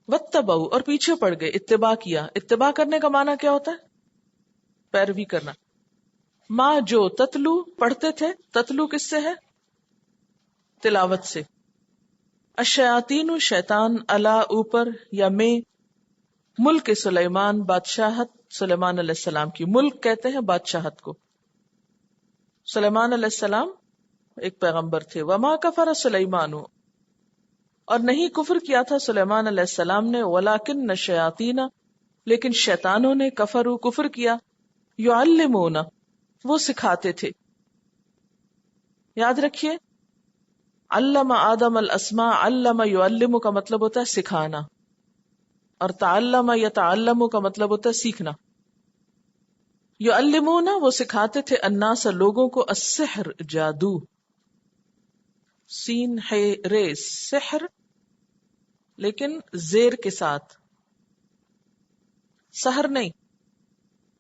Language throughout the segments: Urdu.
واتبعوا اور پیچھے پڑ گئے، اتباع کیا. اتباع کرنے کا معنی کیا ہوتا ہے؟ پیروی کرنا. ما جو تتلو پڑھتے تھے، تتلو کس سے ہے؟ تلاوت سے. الشیاطین شیطان، علا اوپر، یا میں، ملک سلیمان بادشاہت سلیمان علیہ السلام کی. ملک کہتے ہیں بادشاہت کو. سلیمان علیہ السلام ایک پیغمبر تھے. وما کفر سلیمان، اور نہیں کفر کیا تھا سلیمان علیہ السلام نے، ولکن الشیاطین، لیکن شیطانوں نے، کفر کیا. یعلمون، وہ سکھاتے تھے. یاد رکھیے، علم آدم الاسماء، علم یعلم کا مطلب ہوتا ہے سکھانا، اور تعلم یتعلم کا مطلب ہوتا ہے سیکھنا. یعلمون، وہ سکھاتے تھے، الناس، لوگوں کو، السحر، جادو. سین ہے رے، سحر لیکن زیر کے ساتھ، سحر نہیں.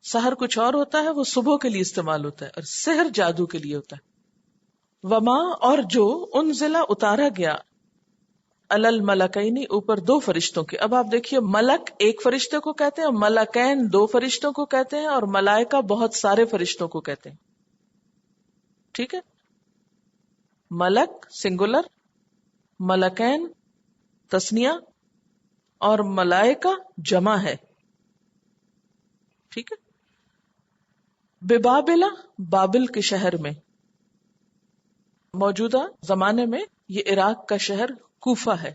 سحر کچھ اور ہوتا ہے، وہ صبح کے لیے استعمال ہوتا ہے، اور سحر جادو کے لیے ہوتا ہے. وما، اور جو، انزلہ اتارا گیا، علی الملکین، اوپر دو فرشتوں کے. اب آپ دیکھیے، ملک ایک فرشتے کو کہتے ہیں، ملکین دو فرشتوں کو کہتے ہیں، اور ملائکہ بہت سارے فرشتوں کو کہتے ہیں. ٹھیک ہے، ملک سنگولر، ملکین تسنیہ، اور ملائکہ جمع ہے. ٹھیک ہے. ببابل، بابل کے شہر میں. موجودہ زمانے میں یہ عراق کا شہر کوفہ ہے.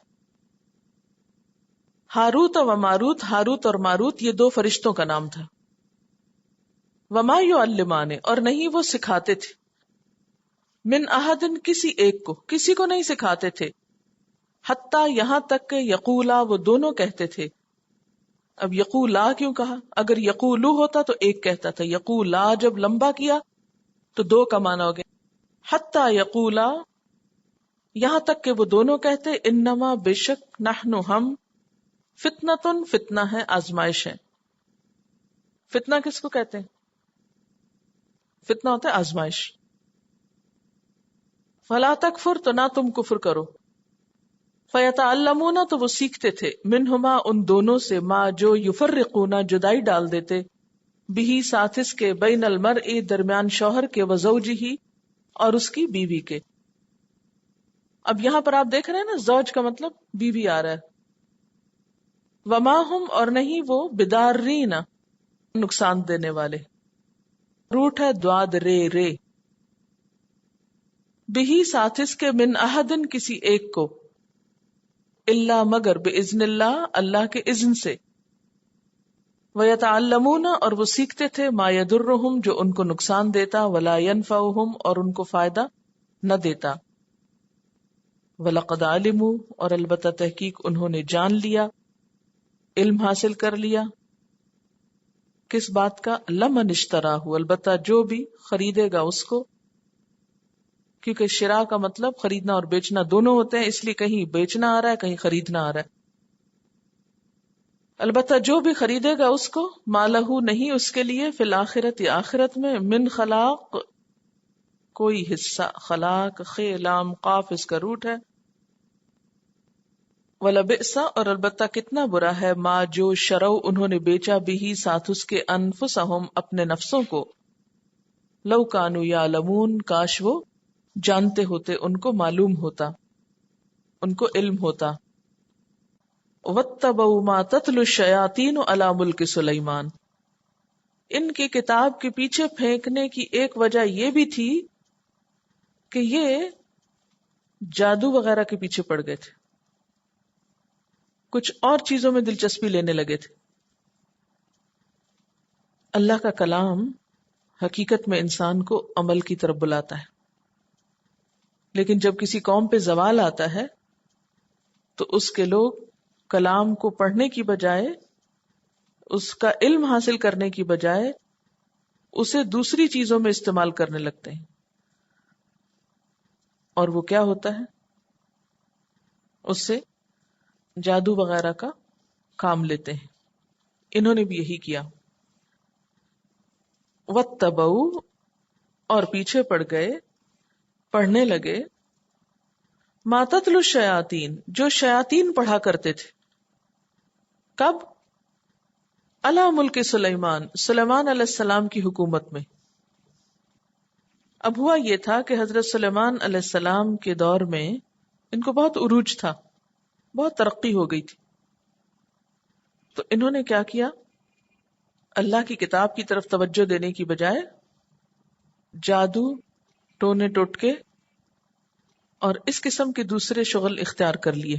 ہاروت و ماروت، ہاروت اور ماروت یہ دو فرشتوں کا نام تھا. وما یعلمان، اور نہیں وہ سکھاتے تھے، من احدن، کسی ایک کو، کسی کو نہیں سکھاتے تھے، حتی یہاں تک کہ یقولا، وہ دونوں کہتے تھے. اب یقولا کیوں کہا؟ اگر یقولو ہوتا تو ایک کہتا تھا، یقولا جب لمبا کیا تو دو کا معنی ہو گیا. حتی یقولا، یہاں تک کہ وہ دونوں کہتے، انما بے شک، نحن ہم، فتنتن، فتنہ ہے، آزمائش ہے. فتنہ کس کو کہتے ہیں؟ فتنہ ہوتا ہے آزمائش. فلا تکفر، تو نہ تم کفر کرو. فیتعلمون، تو وہ سیکھتے تھے، منہما، ان دونوں سے، ما جو، یفرقون، جدائی ڈال دیتے، بہی، ساتھ اس کے، بین المرء، درمیان شوہر کے، وزوجہ، اور اس کی بیوی کے. اب یہاں پر آپ دیکھ رہے ہیں نا، زوج کا مطلب بیوی آ رہا ہے. وما ہم، اور نہیں وہ، بدارین، نقصان دینے والے. روٹ ہے دواد رے رے. بہی، ساتھ اس کے، من احدن، کسی ایک کو، اللہ، مگر، باذن اللہ، اللہ کے اذن سے. ویتعلمون، اور وہ سیکھتے تھے، ما یضرہم، جو ان کو نقصان دیتا، ولا ینفعہم، اور ان کو فائدہ نہ دیتا. وَلَقَدْ عَلِمُوا، اور البتہ تحقیق انہوں نے جان لیا، علم حاصل کر لیا. کس بات کا؟ لمن اشتراہ، البتہ جو بھی خریدے گا اس کو. کیونکہ شراء کا مطلب خریدنا اور بیچنا دونوں ہوتے ہیں، اس لیے کہیں بیچنا آ رہا ہے، کہیں خریدنا آ رہا ہے. البتہ جو بھی خریدے گا اس کو، مالہ، نہیں اس کے لیے، فی الآخرت، آخرت میں، من خلاق، کوئی حصہ. خلاق، خے لام قاف اس کا روٹ ہے. وَلَبِئْسَ، اور البتہ کتنا برا ہے، ما جو، شرو انہوں نے بیچا، بھی ساتھ اس کے، انفسہم اپنے نفسوں کو، لو کانوا یعلمون، کاش وہ جانتے ہوتے، ان کو معلوم ہوتا، ان کو علم ہوتا. وَاتَّبَعُوا مَا تَتْلُو الشَّيَاطِينُ عَلَى مُلْكِ سُلَيْمَانَ، ان کی کتاب کے پیچھے پھینکنے کی ایک وجہ یہ بھی تھی کہ یہ جادو وغیرہ کے پیچھے پڑ گئے تھے، کچھ اور چیزوں میں دلچسپی لینے لگے تھے. اللہ کا کلام حقیقت میں انسان کو عمل کی طرف بلاتا ہے، لیکن جب کسی قوم پہ زوال آتا ہے تو اس کے لوگ کلام کو پڑھنے کی بجائے، اس کا علم حاصل کرنے کی بجائے، اسے دوسری چیزوں میں استعمال کرنے لگتے ہیں. اور وہ کیا ہوتا ہے؟ اس سے جادو وغیرہ کا کام لیتے ہیں. انہوں نے بھی یہی کیا. وَاتَّبَعُوا، اور پیچھے پڑ گئے، پڑھنے لگے، مَا تَتْلُو الشَّيَاطِينُ، جو شیاطین پڑھا کرتے تھے. کب؟ علی ملک سلیمان، سلیمان علیہ السلام کی حکومت میں. اب ہوا یہ تھا کہ حضرت سلیمان علیہ السلام کے دور میں ان کو بہت عروج تھا، بہت ترقی ہو گئی تھی. تو انہوں نے کیا کیا؟ اللہ کی کتاب کی طرف توجہ دینے کی بجائے جادو، ٹونے ٹوٹکے اور اس قسم کے دوسرے شغل اختیار کر لیے.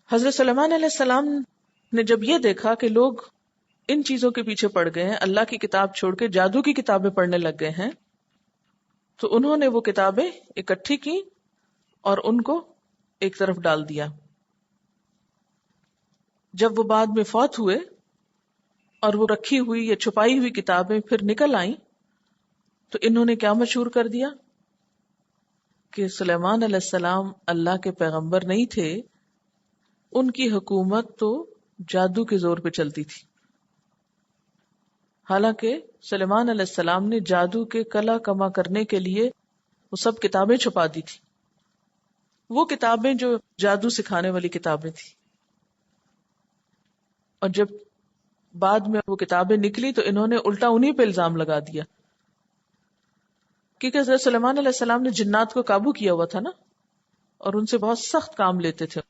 حضرت سلیمان علیہ السلام نے جب یہ دیکھا کہ لوگ ان چیزوں کے پیچھے پڑ گئے ہیں، اللہ کی کتاب چھوڑ کے جادو کی کتابیں پڑھنے لگ گئے ہیں، تو انہوں نے وہ کتابیں اکٹھی کی اور ان کو ایک طرف ڈال دیا. جب وہ بعد میں فوت ہوئے اور وہ رکھی ہوئی یا چھپائی ہوئی کتابیں پھر نکل آئیں، تو انہوں نے کیا مشہور کر دیا کہ سلیمان علیہ السلام اللہ کے پیغمبر نہیں تھے، ان کی حکومت تو جادو کے زور پہ چلتی تھی. حالانکہ سلیمان علیہ السلام نے جادو کے کلا کما کرنے کے لیے وہ سب کتابیں چھپا دی تھی، وہ کتابیں جو جادو سکھانے والی کتابیں تھی. اور جب بعد میں وہ کتابیں نکلی تو انہوں نے الٹا انہی پہ الزام لگا دیا، کیونکہ حضرت سلیمان علیہ السلام نے جنات کو قابو کیا ہوا تھا نا، اور ان سے بہت سخت کام لیتے تھے.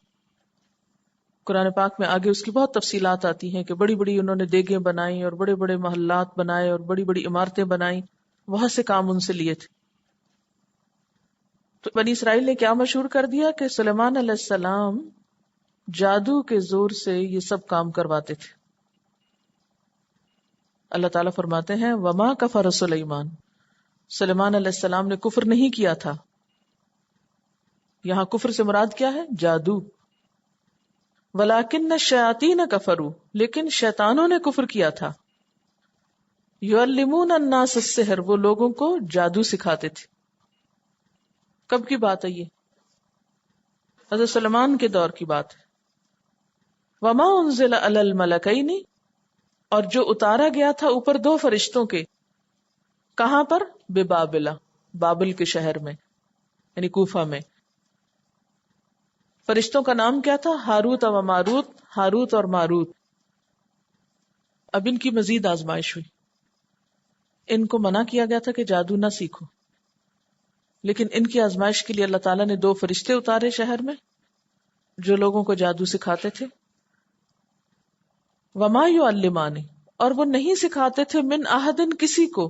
قرآن پاک میں آگے اس کی بہت تفصیلات آتی ہیں کہ بڑی بڑی انہوں نے دیگیں بنائی اور بڑے بڑے محلات بنائے اور بڑی بڑی عمارتیں بنائیں، بہت سے کام ان سے لیے تھے. تو بنی اسرائیل نے کیا مشہور کر دیا کہ سلیمان علیہ السلام جادو کے زور سے یہ سب کام کرواتے تھے. اللہ تعالیٰ فرماتے ہیں وما کفر سلیمان، سلیمان علیہ السلام نے کفر نہیں کیا تھا. یہاں کفر سے مراد کیا ہے؟ جادو. ولیکن الشیاطین کفروا، لیکن شیطانوں نے کفر کیا تھا. یعلمون الناس السحر، وہ لوگوں کو جادو سکھاتے تھے. کب کی بات ہے یہ؟ حضرت سلیمان کے دور کی بات ہے. وما انزل علی الملکین، اور جو اتارا گیا تھا اوپر دو فرشتوں کے. کہاں پر؟ ببابل، بابل کے شہر میں، یعنی کوفہ میں. فرشتوں کا نام کیا تھا؟ ہاروت و ماروت، ہاروت اور ماروت. اب ان کی مزید آزمائش ہوئی. ان کو منع کیا گیا تھا کہ جادو نہ سیکھو، لیکن ان کی آزمائش کے لیے اللہ تعالیٰ نے دو فرشتے اتارے شہر میں جو لوگوں کو جادو سکھاتے تھے. وما یعلمان، اور وہ نہیں سکھاتے تھے من احد، کسی کو،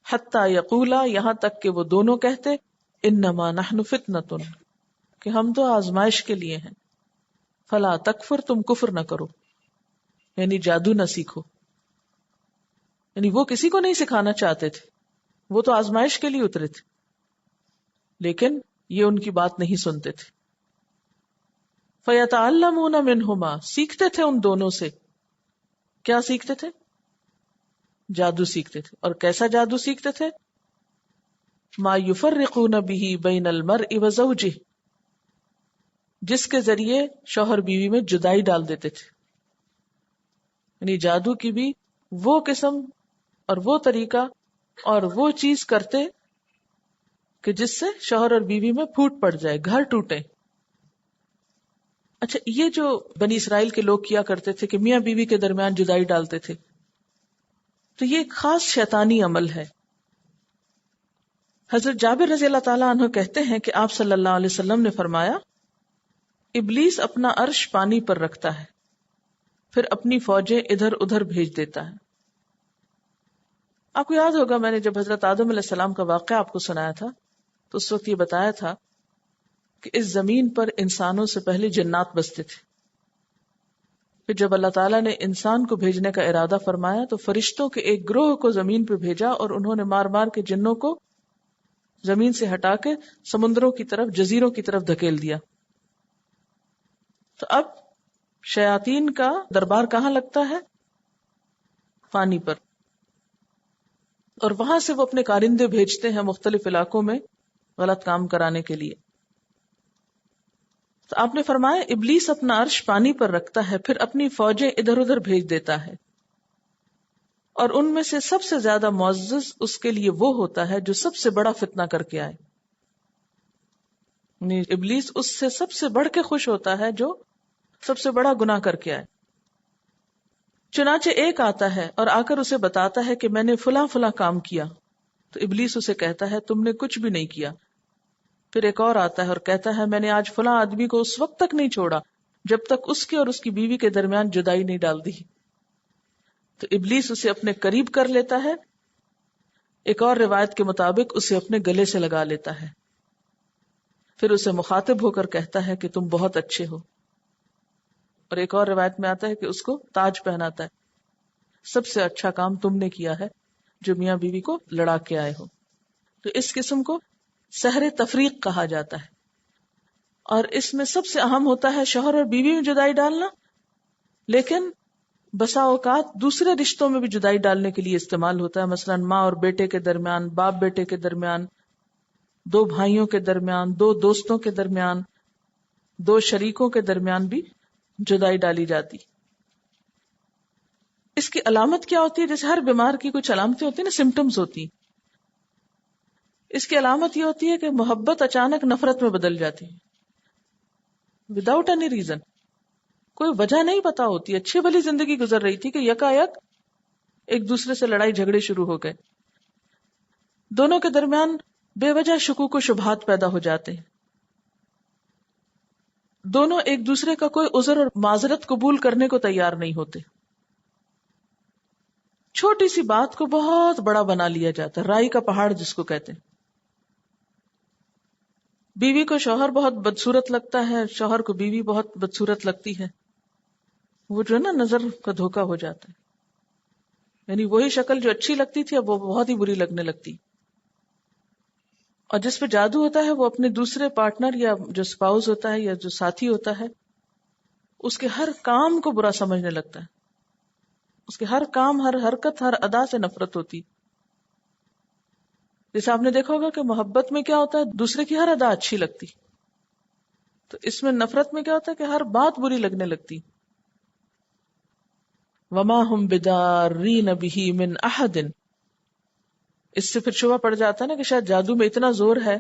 حتی یقولا، یہاں تک کہ وہ دونوں کہتے انما نحن فتنۃ، کہ ہم تو آزمائش کے لیے ہیں. فلا تکفر، تم کفر نہ کرو، یعنی جادو نہ سیکھو. یعنی وہ کسی کو نہیں سکھانا چاہتے تھے، وہ تو آزمائش کے لیے اترے تھے، لیکن یہ ان کی بات نہیں سنتے تھے. فیتعلمون منہما، سیکھتے تھے ان دونوں سے. کیا سیکھتے تھے؟ جادو سیکھتے تھے. اور کیسا جادو سیکھتے تھے؟ ما یفرقون به بین المرء وزوجہ، جس کے ذریعے شوہر بیوی میں جدائی ڈال دیتے تھے. یعنی جادو کی بھی وہ قسم اور وہ طریقہ اور وہ چیز کرتے کہ جس سے شوہر اور بیوی میں پھوٹ پڑ جائے، گھر ٹوٹے. اچھا، یہ جو بنی اسرائیل کے لوگ کیا کرتے تھے کہ میاں بیوی کے درمیان جدائی ڈالتے تھے، تو یہ ایک خاص شیطانی عمل ہے. حضرت جابر رضی اللہ تعالیٰ عنہ کہتے ہیں کہ آپ صلی اللہ علیہ وسلم نے فرمایا ابلیس اپنا عرش پانی پر رکھتا ہے، پھر اپنی فوجیں ادھر ادھر بھیج دیتا ہے. آپ کو یاد ہوگا میں نے جب حضرت آدم علیہ السلام کا واقعہ آپ کو سنایا تھا تو اس وقت یہ بتایا تھا کہ اس زمین پر انسانوں سے پہلے جنات بستے تھے. پھر جب اللہ تعالیٰ نے انسان کو بھیجنے کا ارادہ فرمایا تو فرشتوں کے ایک گروہ کو زمین پہ بھیجا اور انہوں نے مار مار کے جنوں کو زمین سے ہٹا کے سمندروں کی طرف، جزیروں کی طرف دھکیل دیا. تو اب شیاطین کا دربار کہاں لگتا ہے؟ پانی پر. اور وہاں سے وہ اپنے کارندے بھیجتے ہیں مختلف علاقوں میں غلط کام کرانے کے لیے. تو آپ نے فرمایا ابلیس اپنا عرش پانی پر رکھتا ہے، پھر اپنی فوجیں ادھر ادھر بھیج دیتا ہے، اور ان میں سے سب سے زیادہ معزز اس کے لیے وہ ہوتا ہے جو سب سے بڑا فتنہ کر کے آئے. یعنی ابلیس اس سے سب سے بڑھ کے خوش ہوتا ہے جو سب سے بڑا گناہ کر کے آئے. چنانچہ ایک آتا ہے اور آ کر اسے بتاتا ہے کہ میں نے فلاں فلاں کام کیا. تو ابلیس اسے کہتا ہے تم نے کچھ بھی نہیں کیا. پھر ایک اور آتا ہے اور کہتا ہے میں نے آج فلاں آدمی کو اس وقت تک نہیں چھوڑا جب تک اس کے اور اس کی بیوی کے درمیان جدائی نہیں ڈال دی. تو ابلیس اسے اپنے قریب کر لیتا ہے. ایک اور روایت کے مطابق اسے اپنے گلے سے لگا لیتا ہے. پھر اسے مخاطب ہو کر کہتا ہے کہ تم بہت اچھے ہو. اور ایک اور روایت میں آتا ہے کہ اس کو تاج پہناتا ہے. سب سے اچھا کام تم نے کیا ہے جو میاں بیوی کو لڑا کے آئے ہو. تو اس قسم کو سحر تفریق کہا جاتا ہے. اور اس میں سب سے اہم ہوتا ہے شوہر اور بیوی میں جدائی ڈالنا، لیکن بسا اوقات دوسرے رشتوں میں بھی جدائی ڈالنے کے لیے استعمال ہوتا ہے. مثلا ماں اور بیٹے کے درمیان، باپ بیٹے کے درمیان، دو بھائیوں کے درمیان، دو دوستوں کے درمیان، دو شریکوں کے درمیان بھی جدائی ڈالی جاتی. اس کی علامت کیا ہوتی ہے؟ جیسے ہر بیمار کی کچھ علامتیں ہوتی ہیں نا، سمٹمز ہوتی. اس کی علامت یہ ہوتی ہے کہ محبت اچانک نفرت میں بدل جاتی ہے وداؤٹ اینی ریزن. کوئی وجہ نہیں پتا ہوتی. اچھی بھلی زندگی گزر رہی تھی کہ یکایک ایک دوسرے سے لڑائی جھگڑے شروع ہو گئے. دونوں کے درمیان بے وجہ شکوک و شبہات پیدا ہو جاتے ہیں. دونوں ایک دوسرے کا کوئی عذر اور معذرت قبول کرنے کو تیار نہیں ہوتے. چھوٹی سی بات کو بہت بڑا بنا لیا جاتا ہے، رائی کا پہاڑ جس کو کہتے ہیں. بیوی کو شوہر بہت بدصورت لگتا ہے، شوہر کو بیوی بہت بدصورت لگتی ہے. وہ جو ہے نا نظر کا دھوکا ہو جاتا ہے. یعنی وہی شکل جو اچھی لگتی تھی اب وہ بہت ہی بری لگنے لگتی. اور جس پہ جادو ہوتا ہے وہ اپنے دوسرے پارٹنر یا جو اسپاؤس ہوتا ہے یا جو ساتھی ہوتا ہے اس کے ہر کام کو برا سمجھنے لگتا ہے. اس کے ہر کام، ہر حرکت، ہر ادا سے نفرت ہوتی. جیسے آپ نے دیکھا ہوگا کہ محبت میں کیا ہوتا ہے، دوسرے کی ہر ادا اچھی لگتی. تو اس میں نفرت میں کیا ہوتا ہے کہ ہر بات بری لگنے لگتی. وما ہم بدارین بہ من احد. اس سے پھر شبہ پڑ جاتا ہے نا کہ شاید جادو میں اتنا زور ہے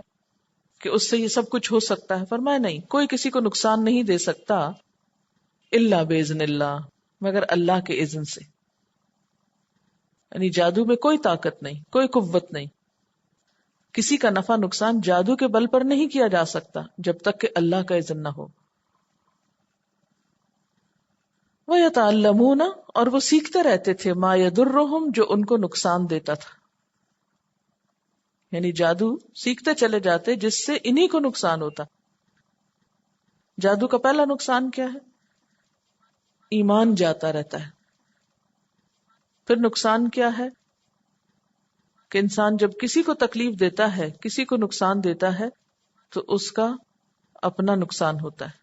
کہ اس سے یہ سب کچھ ہو سکتا ہے. فرمایا نہیں، کوئی کسی کو نقصان نہیں دے سکتا الا باذن اللہ، مگر اللہ کے اذن سے. یعنی جادو میں کوئی طاقت نہیں، کوئی قوت نہیں. کسی کا نفع نقصان جادو کے بل پر نہیں کیا جا سکتا جب تک کہ اللہ کا اذن نہ ہو. وَيَتَعَلَّمُونَ، اور وہ سیکھتے رہتے تھے، مَا يَضُرُّهُمْ، جو ان کو نقصان دیتا تھا. یعنی جادو سیکھتے چلے جاتے جس سے انہی کو نقصان ہوتا. جادو کا پہلا نقصان کیا ہے؟ ایمان جاتا رہتا ہے. پھر نقصان کیا ہے کہ انسان جب کسی کو تکلیف دیتا ہے، کسی کو نقصان دیتا ہے تو اس کا اپنا نقصان ہوتا ہے.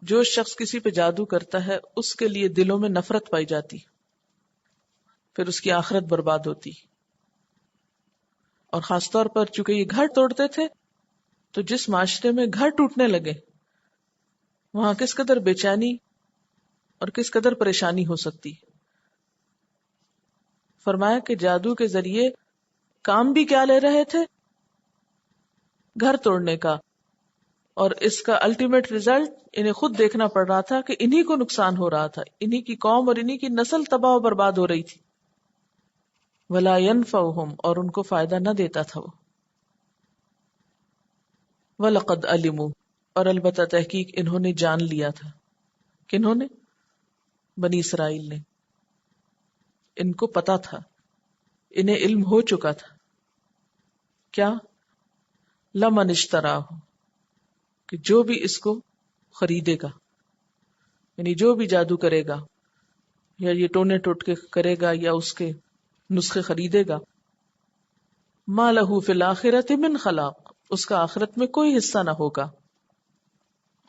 جو شخص کسی پہ جادو کرتا ہے اس کے لیے دلوں میں نفرت پائی جاتی، پھر اس کی آخرت برباد ہوتی. اور خاص طور پر چونکہ یہ گھر توڑتے تھے تو جس معاشرے میں گھر ٹوٹنے لگے وہاں کس قدر بے چینی اور کس قدر پریشانی ہو سکتی. فرمایا کہ جادو کے ذریعے کام بھی کیا لے رہے تھے؟ گھر توڑنے کا. اور اس کا الٹیمیٹ ریزلٹ انہیں خود دیکھنا پڑ رہا تھا کہ انہی کو نقصان ہو رہا تھا، انہی کی قوم اور انہی کی نسل تباہ و برباد ہو رہی تھی. وَلَا يَنْفَعُهُمْ، اور ان کو فائدہ نہ دیتا تھا وہ. وَلَقَدْ عَلِمُوا، اور البتہ تحقیق انہوں نے جان لیا تھا. کنہوں نے؟ بنی اسرائیل نے. ان کو پتا تھا، انہیں علم ہو چکا تھا. کیا؟ لمن اشتراہ، کہ جو بھی اس کو خریدے گا، یعنی جو بھی جادو کرے گا یا یہ ٹونے ٹوٹکے کرے گا یا اس کے نسخے خریدے گا، ما لہ فی الآخرۃ من خلاق، اس کا آخرت میں کوئی حصہ نہ ہوگا،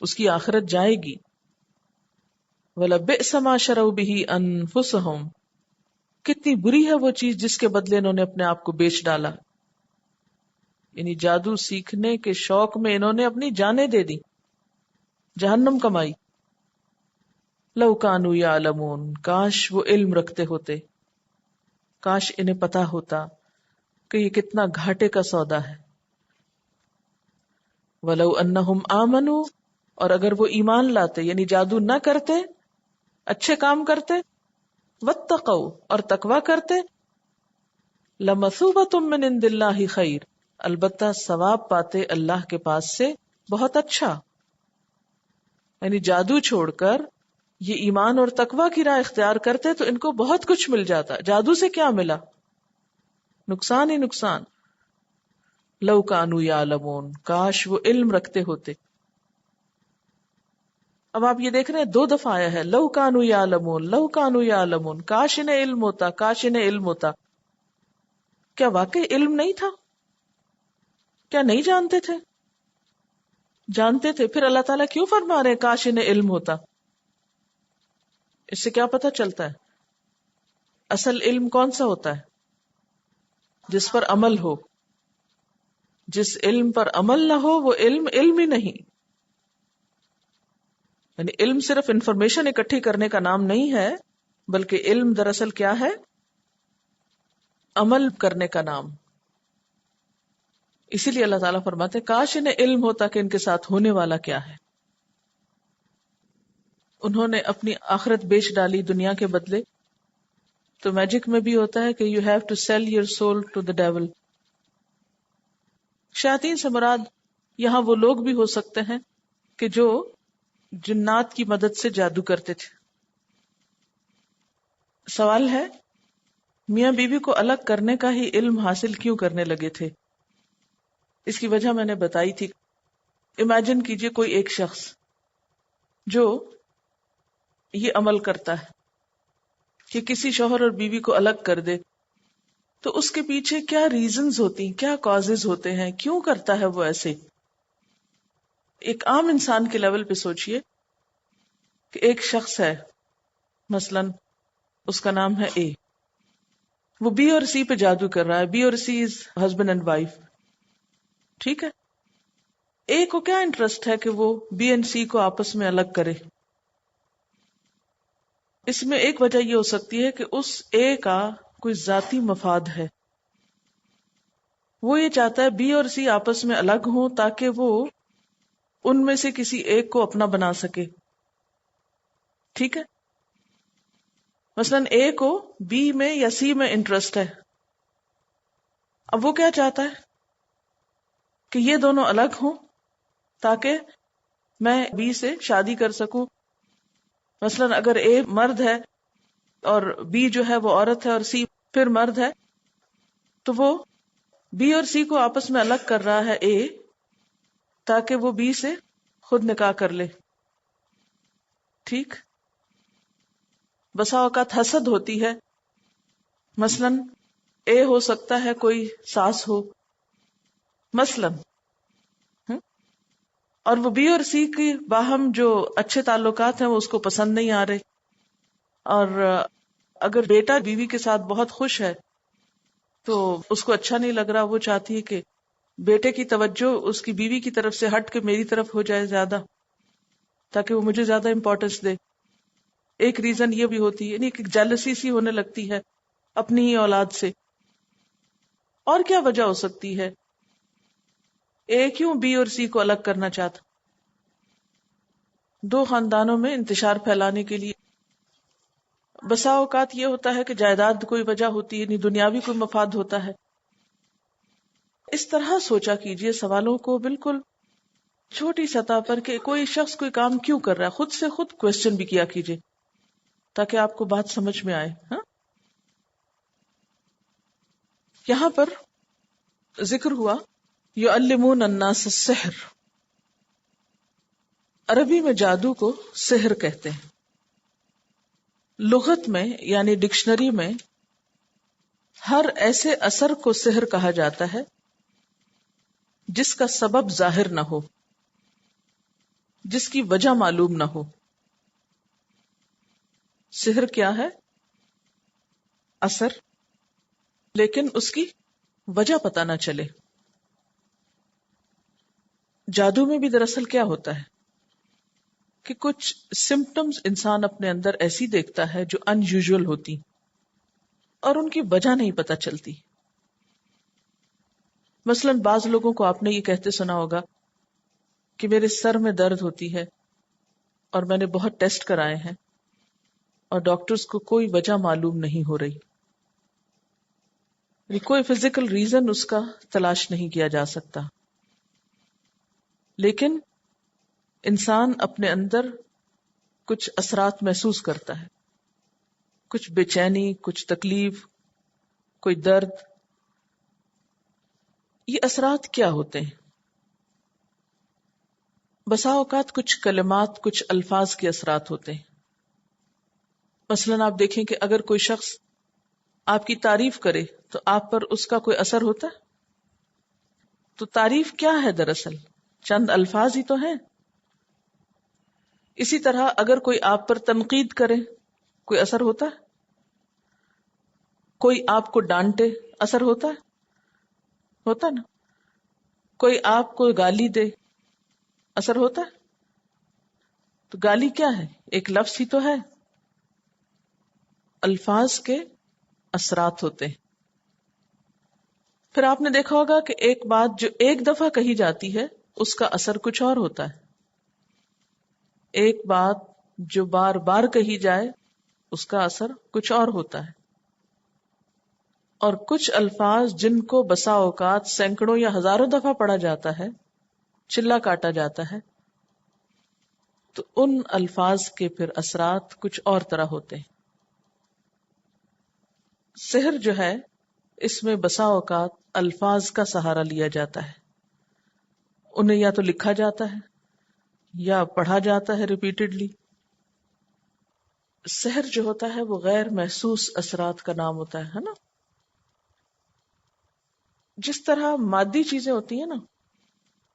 اس کی آخرت جائے گی. وَلَبِئْسَ مَا شَرَوْا بِهِ أَنفُسَهُمْ، کتنی بری ہے وہ چیز جس کے بدلے انہوں نے اپنے آپ کو بیچ ڈالا. یعنی جادو سیکھنے کے شوق میں انہوں نے اپنی جانیں دے دی، جہنم کمائی. لو کانوا یعلمون، کاش وہ علم رکھتے ہوتے، کاش انہیں پتا ہوتا کہ یہ کتنا گھاٹے کا سودا ہے. ولو انہم آمنوا، اور اگر وہ ایمان لاتے یعنی جادو نہ کرتے، اچھے کام کرتے، واتقوا اور تقوی کرتے، لمثوبۃ من عند اللہ خیر، البتہ ثواب پاتے اللہ کے پاس سے بہت اچھا. یعنی جادو چھوڑ کر یہ ایمان اور تقوی کی راہ اختیار کرتے تو ان کو بہت کچھ مل جاتا. جادو سے کیا ملا؟ نقصان ہی نقصان. لو کانوا یعلمون، کاش وہ علم رکھتے ہوتے. اب آپ یہ دیکھ رہے ہیں 2 دفعہ آیا ہے لو کانوا یعلمون، لو کانوا یعلمون، کاش انہیں علم ہوتا، کاش انہیں علم ہوتا. کیا واقعی علم نہیں تھا؟ کیا نہیں جانتے تھے؟ جانتے تھے. پھر اللہ تعالیٰ کیوں فرما رہے ہیں کاش انہیں علم ہوتا؟ اس سے کیا پتہ چلتا ہے؟ اصل علم کون سا ہوتا ہے؟ جس پر عمل ہو. جس علم پر عمل نہ ہو وہ علم علم ہی نہیں. یعنی علم صرف انفارمیشن اکٹھی کرنے کا نام نہیں ہے، بلکہ علم دراصل کیا ہے؟ عمل کرنے کا نام. اسی لیے اللہ تعالیٰ فرماتے ہیں کاش انہیں علم ہوتا کہ ان کے ساتھ ہونے والا کیا ہے. انہوں نے اپنی آخرت بیچ ڈالی دنیا کے بدلے. تو میجک میں بھی ہوتا ہے کہ you have to sell your soul to the devil. شیاطین سے مراد یہاں وہ لوگ بھی ہو سکتے ہیں کہ جو جنات کی مدد سے جادو کرتے تھے. سوال ہے میاں بیوی کو الگ کرنے کا ہی علم حاصل کیوں کرنے لگے تھے؟ اس کی وجہ میں نے بتائی تھی. امیجن کیجئے کوئی ایک شخص جو یہ عمل کرتا ہے کہ کسی شوہر اور بیوی کو الگ کر دے، تو اس کے پیچھے کیا ریزنز ہوتی ہیں، کیا کازز ہوتے ہیں، کیوں کرتا ہے وہ ایسے. ایک عام انسان کے لیول پہ سوچئے کہ ایک شخص ہے، مثلا اس کا نام ہے اے، وہ بی اور سی پہ جادو کر رہا ہے. بی اور سی از ہسبینڈ اینڈ وائف، ٹھیک ہے. اے کو کیا انٹرسٹ ہے کہ وہ بی اینڈ سی کو آپس میں الگ کرے؟ اس میں ایک وجہ یہ ہو سکتی ہے کہ اس اے کا کوئی ذاتی مفاد ہے. وہ یہ چاہتا ہے بی اور سی آپس میں الگ ہوں تاکہ وہ ان میں سے کسی ایک کو اپنا بنا سکے، ٹھیک ہے. مثلا اے کو بی میں یا سی میں انٹرسٹ ہے. اب وہ کیا چاہتا ہے کہ یہ دونوں الگ ہوں تاکہ میں بی سے شادی کر سکوں. مثلا اگر اے مرد ہے اور بی جو ہے وہ عورت ہے اور سی پھر مرد ہے، تو وہ بی اور سی کو آپس میں الگ کر رہا ہے اے تاکہ وہ بی سے خود نکاح کر لے، ٹھیک. بسا اوقات حسد ہوتی ہے. مثلا اے ہو سکتا ہے کوئی ساس ہو مثلا، اور وہ بی اور سی کی باہم جو اچھے تعلقات ہیں وہ اس کو پسند نہیں آ رہے. اور اگر بیٹا بیوی کے ساتھ بہت خوش ہے تو اس کو اچھا نہیں لگ رہا، وہ چاہتی ہے کہ بیٹے کی توجہ اس کی بیوی کی طرف سے ہٹ کے میری طرف ہو جائے زیادہ، تاکہ وہ مجھے زیادہ امپورٹنس دے. ایک ریزن یہ بھی ہوتی ہے، یعنی کہ جیلسی سی ہونے لگتی ہے اپنی ہی اولاد سے. اور کیا وجہ ہو سکتی ہے؟ اے کیوں بی اور سی کو الگ کرنا چاہتا؟ 2 خاندانوں میں انتشار پھیلانے کے لیے. بسا اوقات یہ ہوتا ہے کہ جائیداد کوئی وجہ ہوتی ہے، یعنی دنیاوی کوئی مفاد ہوتا ہے. اس طرح سوچا کیجئے سوالوں کو بالکل چھوٹی سطح پر کہ کوئی شخص کوئی کام کیوں کر رہا ہے، خود سے خود کوسچن بھی کیا کیجئے تاکہ آپ کو بات سمجھ میں آئے. ہاں، یہاں پر ذکر ہوا یعلمون الناس السحر. عربی میں جادو کو سحر کہتے ہیں. لغت میں یعنی ڈکشنری میں ہر ایسے اثر کو سحر کہا جاتا ہے جس کا سبب ظاہر نہ ہو، جس کی وجہ معلوم نہ ہو. سحر کیا ہے؟ اثر، لیکن اس کی وجہ پتہ نہ چلے. جادو میں بھی دراصل کیا ہوتا ہے کہ کچھ سمپٹمز انسان اپنے اندر ایسی دیکھتا ہے جو ان یوزول ہوتی اور ان کی وجہ نہیں پتہ چلتی. مثلا بعض لوگوں کو آپ نے یہ کہتے سنا ہوگا کہ میرے سر میں درد ہوتی ہے اور میں نے بہت ٹیسٹ کرائے ہیں اور ڈاکٹرز کو کوئی وجہ معلوم نہیں ہو رہی، کوئی فزیکل ریزن اس کا تلاش نہیں کیا جا سکتا، لیکن انسان اپنے اندر کچھ اثرات محسوس کرتا ہے، کچھ بے چینی، کچھ تکلیف، کوئی درد. یہ اثرات کیا ہوتے ہیں؟ بسا اوقات کچھ کلمات، کچھ الفاظ کے اثرات ہوتے ہیں. مثلاً آپ دیکھیں کہ اگر کوئی شخص آپ کی تعریف کرے تو آپ پر اس کا کوئی اثر ہوتا ہے؟ تو تعریف کیا ہے دراصل؟ چند الفاظ ہی تو ہیں. اسی طرح اگر کوئی آپ پر تنقید کرے کوئی اثر ہوتا ہے؟ کوئی آپ کو ڈانٹے اثر ہوتا ہے؟ ہوتا نا. کوئی آپ کو گالی دے اثر ہوتا ہے؟ تو گالی کیا ہے؟ ایک لفظ ہی تو ہے. الفاظ کے اثرات ہوتے ہیں. پھر آپ نے دیکھا ہوگا کہ ایک بات جو ایک دفعہ کہی جاتی ہے اس کا اثر کچھ اور ہوتا ہے، ایک بات جو بار بار کہی جائے اس کا اثر کچھ اور ہوتا ہے، اور کچھ الفاظ جن کو بسا اوقات سینکڑوں یا ہزاروں دفعہ پڑھا جاتا ہے، چلا کاٹا جاتا ہے، تو ان الفاظ کے پھر اثرات کچھ اور طرح ہوتے ہیں. سحر جو ہے اس میں بسا اوقات الفاظ کا سہارا لیا جاتا ہے، انہیں یا تو لکھا جاتا ہے یا پڑھا جاتا ہے ریپیٹڈلی. سحر جو ہوتا ہے وہ غیر محسوس اثرات کا نام ہوتا ہے نا. جس طرح مادی چیزیں ہوتی ہیں نا،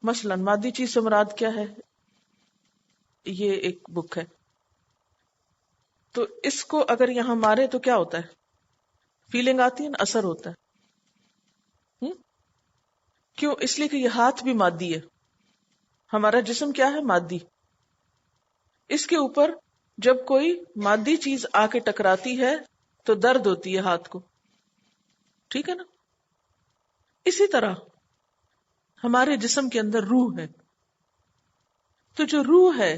مثلا مادی چیز سے مراد کیا ہے؟ یہ ایک بک ہے، تو اس کو اگر یہاں مارے تو کیا ہوتا ہے؟ فیلنگ آتی ہے نا، اثر ہوتا ہے. کیوں؟ اس لیے کہ یہ ہاتھ بھی مادی ہے، ہمارا جسم کیا ہے؟ مادی. اس کے اوپر جب کوئی مادی چیز آ کے ٹکراتی ہے تو درد ہوتی ہے ہاتھ کو، ٹھیک ہے نا. اسی طرح ہمارے جسم کے اندر روح ہے، تو جو روح ہے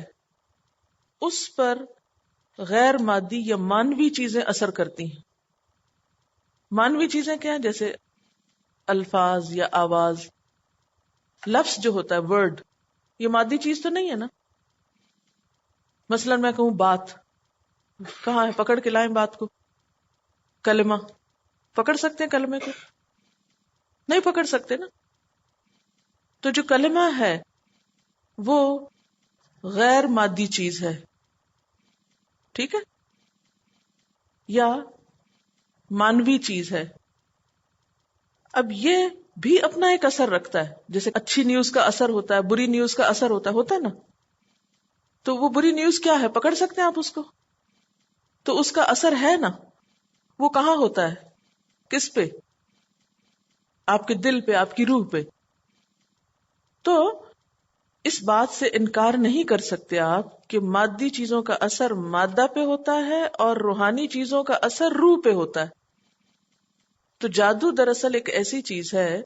اس پر غیر مادی یا مانوی چیزیں اثر کرتی ہیں. مانوی چیزیں کیا ہیں؟ جیسے الفاظ یا آواز. لفظ جو ہوتا ہے ورڈ، یہ مادی چیز تو نہیں ہے نا. مثلا میں کہوں بات، کہاں ہے؟ پکڑ کے لائیں بات کو. کلمہ پکڑ سکتے ہیں کلمے کو؟ نہیں پکڑ سکتے نا. تو جو کلمہ ہے وہ غیر مادی چیز ہے، ٹھیک ہے، یا مانوی چیز ہے. اب یہ بھی اپنا ایک اثر رکھتا ہے، جیسے اچھی نیوز کا اثر ہوتا ہے، بری نیوز کا اثر ہوتا ہے نا. تو وہ بری نیوز کیا ہے؟ پکڑ سکتے ہیں آپ اس کو؟ تو اس کا اثر ہے نا. وہ کہاں ہوتا ہے؟ کس پہ؟ آپ کے دل پہ، آپ کی روح پہ. تو اس بات سے انکار نہیں کر سکتے آپ کہ مادی چیزوں کا اثر مادہ پہ ہوتا ہے اور روحانی چیزوں کا اثر روح پہ ہوتا ہے. تو جادو دراصل ایک ایسی چیز ہے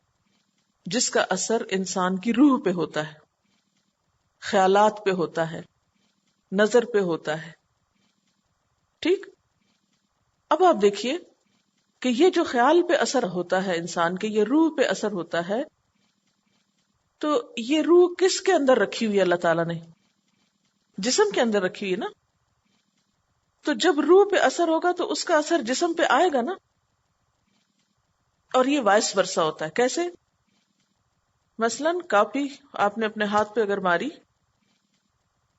جس کا اثر انسان کی روح پہ ہوتا ہے، خیالات پہ ہوتا ہے، نظر پہ ہوتا ہے. ٹھیک. اب آپ دیکھیے کہ یہ جو خیال پہ اثر ہوتا ہے انسان کے، یہ روح پہ اثر ہوتا ہے. تو یہ روح کس کے اندر رکھی ہوئی ہے؟ اللہ تعالیٰ نے جسم کے اندر رکھی ہوئی ہے نا. تو جب روح پہ اثر ہوگا تو اس کا اثر جسم پہ آئے گا نا. اور یہ وائس ورسا ہوتا ہے. کیسے؟ مثلاً کاپی آپ نے اپنے ہاتھ پہ اگر ماری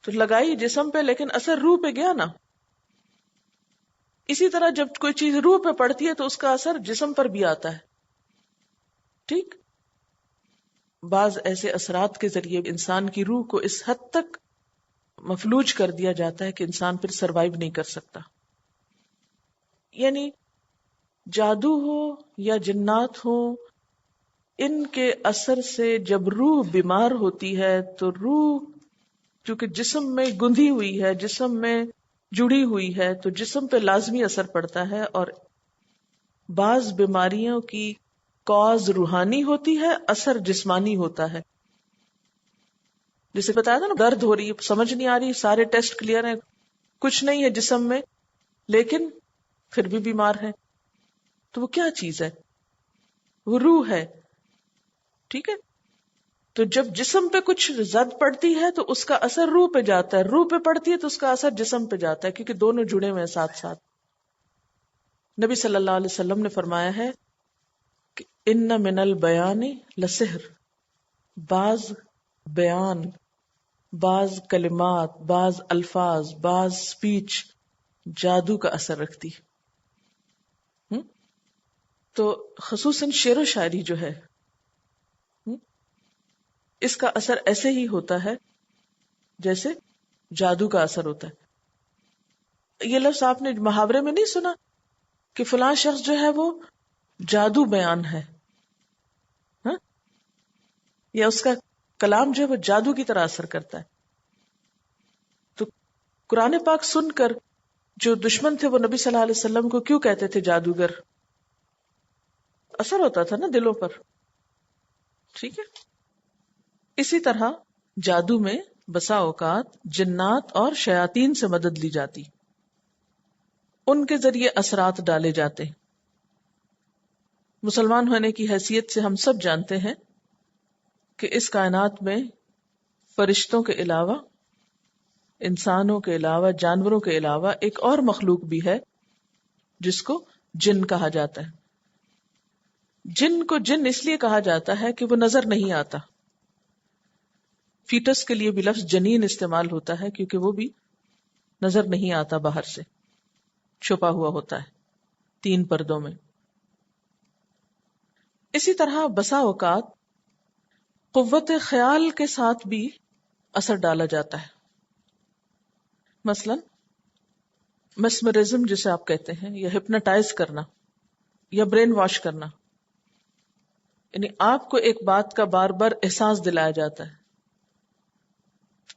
تو لگائی جسم پہ، لیکن اثر روح پہ گیا نا. اسی طرح جب کوئی چیز روح پہ پڑتی ہے تو اس کا اثر جسم پر بھی آتا ہے. ٹھیک. بعض ایسے اثرات کے ذریعے انسان کی روح کو اس حد تک مفلوج کر دیا جاتا ہے کہ انسان پھر سروائیو نہیں کر سکتا. یعنی جادو ہو یا جنات ہو، ان کے اثر سے جب روح بیمار ہوتی ہے تو روح چونکہ جسم میں گندھی ہوئی ہے، جسم میں جڑی ہوئی ہے، تو جسم پہ لازمی اثر پڑتا ہے. اور بعض بیماریوں کی کاز روحانی ہوتی ہے، اثر جسمانی ہوتا ہے. جسے بتایا تھا نا درد ہو رہی ہے، سمجھ نہیں آ رہی، سارے ٹیسٹ کلیئر ہیں، کچھ نہیں ہے جسم میں، لیکن پھر بھی بیمار ہے. تو وہ کیا چیز ہے؟ وہ روح ہے. ٹھیک ہے. تو جب جسم پہ کچھ زد پڑتی ہے تو اس کا اثر روح پہ جاتا ہے، روح پہ پڑتی ہے تو اس کا اثر جسم پہ جاتا ہے، کیونکہ دونوں جڑے ہوئے ہیں ساتھ ساتھ. نبی صلی اللہ علیہ وسلم نے فرمایا ہے کہ ان من البیان لسحر، بعض بیان، بعض کلمات، بعض الفاظ، بعض سپیچ جادو کا اثر رکھتی. تو خصوصاً شعر و شاعری جو ہے اس کا اثر ایسے ہی ہوتا ہے جیسے جادو کا اثر ہوتا ہے. یہ لفظ آپ نے محاورے میں نہیں سنا کہ فلاں شخص جو ہے وہ جادو بیان ہے، ہاں؟ یا اس کا کلام جو ہے وہ جادو کی طرح اثر کرتا ہے. تو قرآن پاک سن کر جو دشمن تھے وہ نبی صلی اللہ علیہ وسلم کو کیوں کہتے تھے جادوگر؟ اثر ہوتا تھا نا دلوں پر. ٹھیک ہے. اسی طرح جادو میں بسا اوقات جنات اور شیاطین سے مدد لی جاتی، ان کے ذریعے اثرات ڈالے جاتے. مسلمان ہونے کی حیثیت سے ہم سب جانتے ہیں کہ اس کائنات میں فرشتوں کے علاوہ، انسانوں کے علاوہ، جانوروں کے علاوہ ایک اور مخلوق بھی ہے جس کو جن کہا جاتا ہے. جن کو جن اس لیے کہا جاتا ہے کہ وہ نظر نہیں آتا. فیٹس کے لیے بھی لفظ جنین استعمال ہوتا ہے کیونکہ وہ بھی نظر نہیں آتا، باہر سے چھپا ہوا ہوتا ہے 3 پردوں میں. اسی طرح بسا اوقات قوت خیال کے ساتھ بھی اثر ڈالا جاتا ہے. مثلا مسمرزم جسے آپ کہتے ہیں، یا ہپنوٹائز کرنا یا برین واش کرنا، یعنی آپ کو ایک بات کا بار بار احساس دلایا جاتا ہے.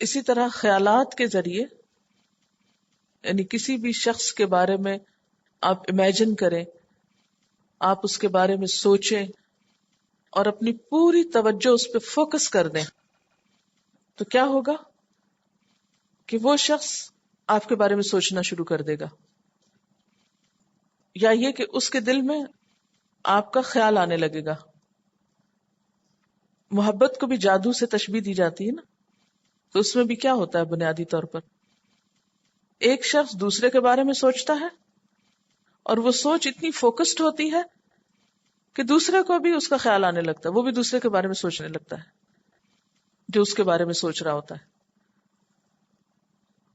اسی طرح خیالات کے ذریعے، یعنی کسی بھی شخص کے بارے میں آپ امیجن کریں، آپ اس کے بارے میں سوچیں اور اپنی پوری توجہ اس پہ فوکس کر دیں، تو کیا ہوگا کہ وہ شخص آپ کے بارے میں سوچنا شروع کر دے گا، یا یہ کہ اس کے دل میں آپ کا خیال آنے لگے گا. محبت کو بھی جادو سے تشبیہ دی جاتی ہے نا، تو اس میں بھی کیا ہوتا ہے بنیادی طور پر ایک شخص دوسرے کے بارے میں سوچتا ہے اور وہ سوچ اتنی فوکسڈ ہوتی ہے کہ دوسرے کو بھی اس کا خیال آنے لگتا ہے، وہ بھی دوسرے کے بارے میں سوچنے لگتا ہے جو اس کے بارے میں سوچ رہا ہوتا ہے.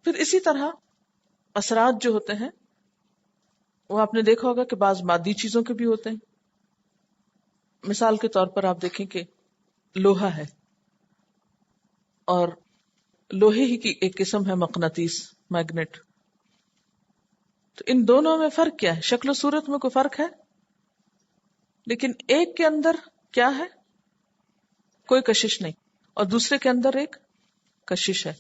پھر اسی طرح اثرات جو ہوتے ہیں وہ آپ نے دیکھا ہوگا کہ بعض مادی چیزوں کے بھی ہوتے ہیں. مثال کے طور پر آپ دیکھیں کہ لوہا ہے اور لوہے ہی کی ایک قسم ہے مقناطیس، میگنیٹ. تو ان دونوں میں فرق کیا ہے؟ شکل و صورت میں کوئی فرق ہے، لیکن ایک کے اندر کیا ہے؟ کوئی کشش نہیں، اور دوسرے کے اندر ایک کشش ہے.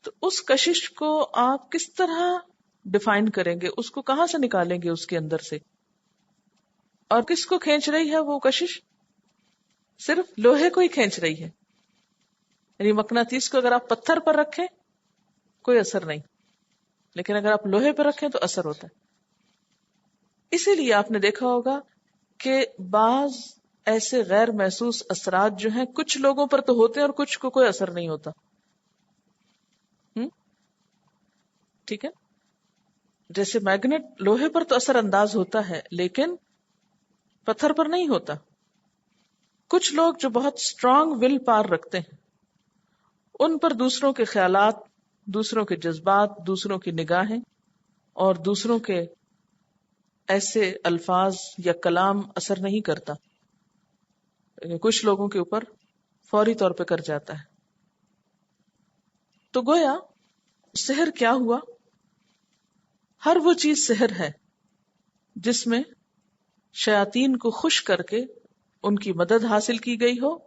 تو اس کشش کو آپ کس طرح ڈیفائن کریں گے؟ اس کو کہاں سے نکالیں گے اس کے اندر سے؟ اور کس کو کھینچ رہی ہے وہ کشش؟ صرف لوہے کو ہی کھینچ رہی ہے. یعنی مقناطیس کو اگر آپ پتھر پر رکھیں کوئی اثر نہیں، لیکن اگر آپ لوہے پر رکھیں تو اثر ہوتا ہے. اسی لیے آپ نے دیکھا ہوگا کہ بعض ایسے غیر محسوس اثرات جو ہیں کچھ لوگوں پر تو ہوتے ہیں اور کچھ کو کوئی اثر نہیں ہوتا. ٹھیک ہے. جیسے میگنیٹ لوہے پر تو اثر انداز ہوتا ہے لیکن پتھر پر نہیں ہوتا. کچھ لوگ جو بہت اسٹرانگ ول پاور رکھتے ہیں ان پر دوسروں کے خیالات، دوسروں کے جذبات، دوسروں کی نگاہیں اور دوسروں کے ایسے الفاظ یا کلام اثر نہیں کرتا. کچھ لوگوں کے اوپر فوری طور پہ کر جاتا ہے. تو گویا سحر کیا ہوا؟ ہر وہ چیز سحر ہے جس میں شیاطین کو خوش کر کے ان کی مدد حاصل کی گئی ہو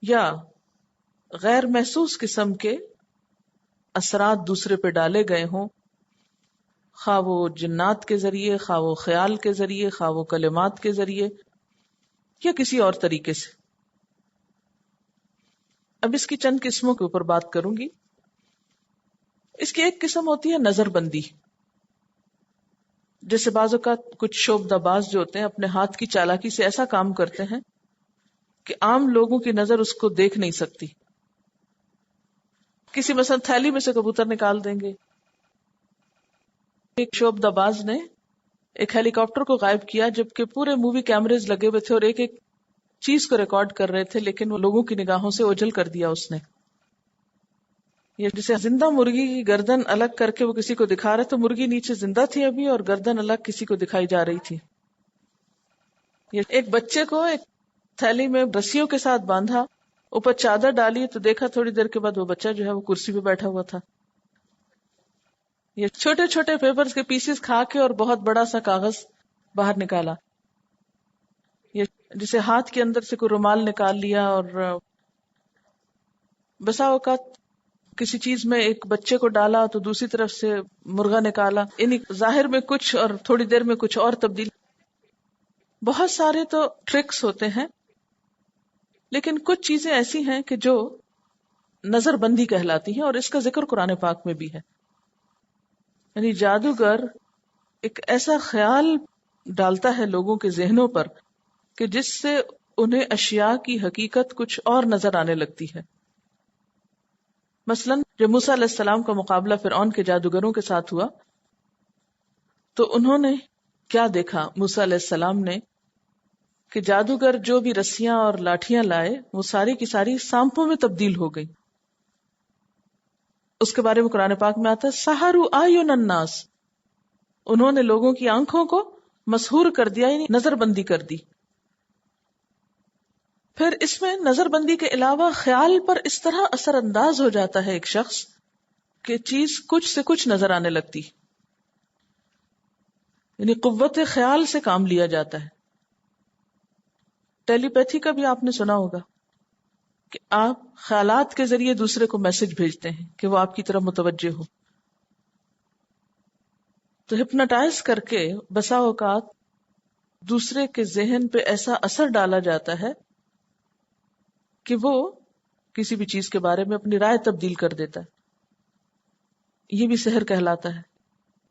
یا غیر محسوس قسم کے اثرات دوسرے پہ ڈالے گئے ہوں، خواہ وہ جنات کے ذریعے، خواہ وہ خیال کے ذریعے، خواہ وہ کلمات کے ذریعے یا کسی اور طریقے سے. اب اس کی چند قسموں کے اوپر بات کروں گی. اس کی ایک قسم ہوتی ہے نظر بندی. جیسے بعض اوقات کچھ شعبدہ باز جو ہوتے ہیں اپنے ہاتھ کی چالاکی سے ایسا کام کرتے ہیں کہ عام لوگوں کی نظر اس کو دیکھ نہیں سکتی. کسی مثلا تھیلی میں سے کبوتر نکال دیں گے. ایک شعبدہ باز نے ایک ہیلی کاپٹر کو غائب کیا جبکہ پورے مووی کیمریز لگے ہوئے تھے اور ایک ایک چیز کو ریکارڈ کر رہے تھے، لیکن وہ لوگوں کی نگاہوں سے اوجھل کر دیا اس نے. یہ جسے زندہ مرغی کی گردن الگ کر کے وہ کسی کو دکھا رہے تو مرغی نیچے زندہ تھی ابھی اور گردن الگ کسی کو دکھائی جا رہی تھی. یہ ایک بچے کو ایک تھیلی میں رسیوں کے ساتھ باندھا، اوپر چادر ڈالی تو دیکھا تھوڑی دیر کے بعد وہ بچہ جو ہے وہ کرسی پہ بیٹھا ہوا تھا. یہ چھوٹے چھوٹے پیپرز کے پیسز کھا کے اور بہت بڑا سا کاغذ باہر نکالا. یہ جسے ہاتھ کے اندر سے کوئی رومال نکال لیا، اور بسا اوقات کسی چیز میں ایک بچے کو ڈالا تو دوسری طرف سے مرغا نکالا، یعنی ظاہر میں کچھ اور تھوڑی دیر میں کچھ اور تبدیل. بہت سارے تو ٹرکس ہوتے ہیں، لیکن کچھ چیزیں ایسی ہیں کہ جو نظر بندی کہلاتی ہیں، اور اس کا ذکر قرآن پاک میں بھی ہے. یعنی جادوگر ایک ایسا خیال ڈالتا ہے لوگوں کے ذہنوں پر کہ جس سے انہیں اشیاء کی حقیقت کچھ اور نظر آنے لگتی ہے. مثلا جب موسیٰ علیہ السلام کا مقابلہ فرعون کے جادوگروں کے ساتھ ہوا تو انہوں نے کیا دیکھا؟ موسیٰ علیہ السلام نے کہ جادوگر جو بھی رسیاں اور لاٹھیاں لائے وہ ساری کی ساری سانپوں میں تبدیل ہو گئی. اس کے بارے میں قرآن پاک میں آتا ہے سحروا اعین الناس، انہوں نے لوگوں کی آنکھوں کو مسحور کر دیا، یعنی نظر بندی کر دی. پھر اس میں نظر بندی کے علاوہ خیال پر اس طرح اثر انداز ہو جاتا ہے ایک شخص کہ چیز کچھ سے کچھ نظر آنے لگتی، یعنی قوت خیال سے کام لیا جاتا ہے. ٹیلی پیتھی کا بھی آپ نے سنا ہوگا کہ آپ خیالات کے ذریعے دوسرے کو میسج بھیجتے ہیں کہ وہ آپ کی طرف متوجہ ہو. تو ہپناٹائز کر کے بسا اوقات دوسرے کے ذہن پہ ایسا اثر ڈالا جاتا ہے کہ وہ کسی بھی چیز کے بارے میں اپنی رائے تبدیل کر دیتا ہے. یہ بھی سحر کہلاتا ہے.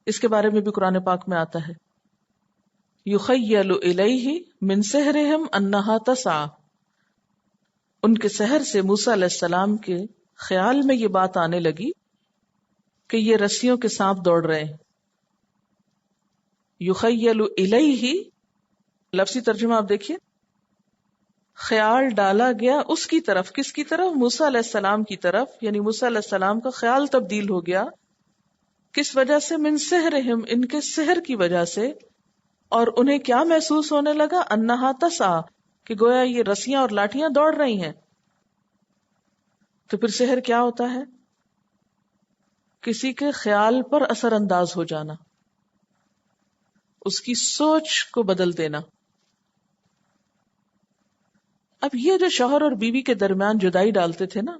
اس کے بارے میں بھی قرآن پاک میں آتا ہے یخیل الیہ من سحرہم انہا تسعی، ان کے سحر سے موسیٰ علیہ السلام کے خیال میں یہ بات آنے لگی کہ یہ رسیوں کے سانپ دوڑ رہے ہیں. یخیل الیہ لفظی ترجمہ آپ دیکھیے، خیال ڈالا گیا اس کی طرف. کس کی طرف؟ موسیٰ علیہ السلام کی طرف. یعنی موسیٰ علیہ السلام کا خیال تبدیل ہو گیا. کس وجہ سے؟ من سحرہم، ان کے سحر کی وجہ سے. اور انہیں کیا محسوس ہونے لگا؟ انہا تسعی، کہ گویا یہ رسیاں اور لاٹھیاں دوڑ رہی ہیں. تو پھر سحر کیا ہوتا ہے؟ کسی کے خیال پر اثر انداز ہو جانا، اس کی سوچ کو بدل دینا. اب یہ جو شوہر اور بیوی کے درمیان جدائی ڈالتے تھے نا،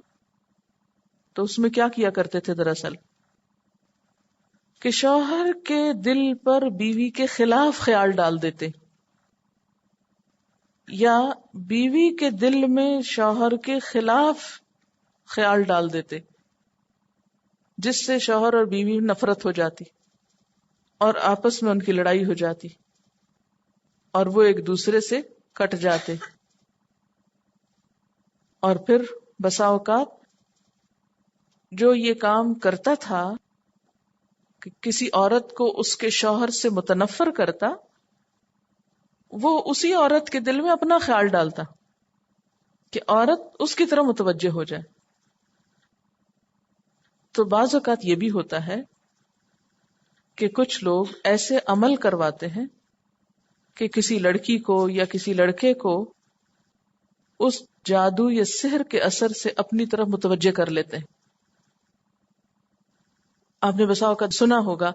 تو اس میں کیا کیا کرتے تھے دراصل کہ شوہر کے دل پر بیوی کے خلاف خیال ڈال دیتے، یا بیوی کے دل میں شوہر کے خلاف خیال ڈال دیتے، جس سے شوہر اور بیوی میں نفرت ہو جاتی اور آپس میں ان کی لڑائی ہو جاتی اور وہ ایک دوسرے سے کٹ جاتے. اور پھر بسا اوقات جو یہ کام کرتا تھا کہ کسی عورت کو اس کے شوہر سے متنفر کرتا، وہ اسی عورت کے دل میں اپنا خیال ڈالتا کہ عورت اس کی طرح متوجہ ہو جائے. تو بعض اوقات یہ بھی ہوتا ہے کہ کچھ لوگ ایسے عمل کرواتے ہیں کہ کسی لڑکی کو یا کسی لڑکے کو اس جادو یا سحر کے اثر سے اپنی طرف متوجہ کر لیتے ہیں. آپ نے بسا اوقات سنا ہوگا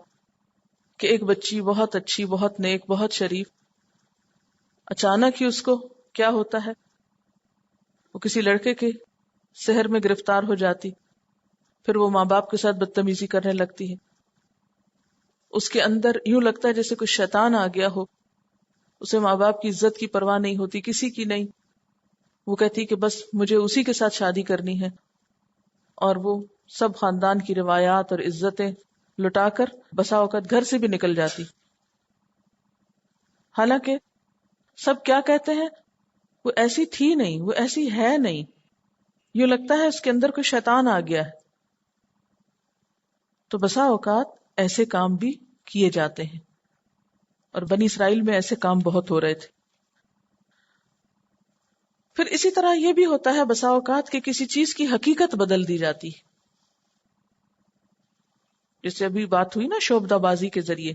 کہ ایک بچی بہت اچھی، بہت نیک، بہت شریف، اچانک ہی اس کو کیا ہوتا ہے، وہ کسی لڑکے کے سحر میں گرفتار ہو جاتی، پھر وہ ماں باپ کے ساتھ بدتمیزی کرنے لگتی ہے. اس کے اندر یوں لگتا ہے جیسے کوئی شیطان آ گیا ہو. اسے ماں باپ کی عزت کی پرواہ نہیں ہوتی، کسی کی نہیں. وہ کہتی کہ بس مجھے اسی کے ساتھ شادی کرنی ہے، اور وہ سب خاندان کی روایات اور عزتیں لٹا کر بسا اوقات گھر سے بھی نکل جاتی. حالانکہ سب کیا کہتے ہیں، وہ ایسی تھی نہیں، وہ ایسی ہے نہیں، یوں لگتا ہے اس کے اندر کوئی شیطان آ گیا ہے. تو بسا اوقات ایسے کام بھی کیے جاتے ہیں، اور بنی اسرائیل میں ایسے کام بہت ہو رہے تھے. پھر اسی طرح یہ بھی ہوتا ہے بسا اوقات کہ کسی چیز کی حقیقت بدل دی جاتی، جیسے ابھی بات ہوئی نا شعبدہ بازی کے ذریعے.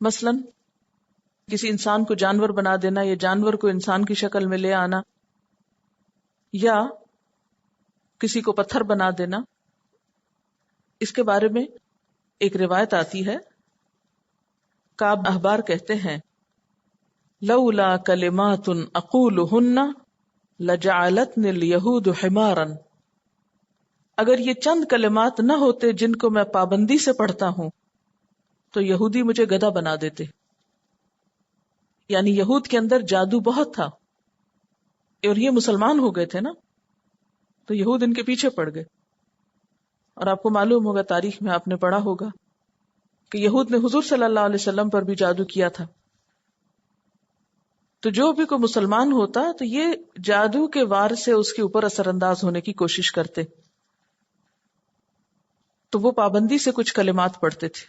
مثلا کسی انسان کو جانور بنا دینا، یا جانور کو انسان کی شکل میں لے آنا، یا کسی کو پتھر بنا دینا. اس کے بارے میں ایک روایت آتی ہے، کعب احبار کہتے ہیں لولا کلمات اقولہن لجعلتنی الیہود حمارا، اگر یہ چند کلمات نہ ہوتے جن کو میں پابندی سے پڑھتا ہوں تو یہودی مجھے گدھا بنا دیتے. یعنی یہود کے اندر جادو بہت تھا، اور یہ مسلمان ہو گئے تھے نا، تو یہود ان کے پیچھے پڑ گئے. اور آپ کو معلوم ہوگا، تاریخ میں آپ نے پڑھا ہوگا کہ یہود نے حضور صلی اللہ علیہ وسلم پر بھی جادو کیا تھا. تو جو بھی کوئی مسلمان ہوتا تو یہ جادو کے وار سے اس کے اوپر اثر انداز ہونے کی کوشش کرتے، تو وہ پابندی سے کچھ کلمات پڑھتے تھے.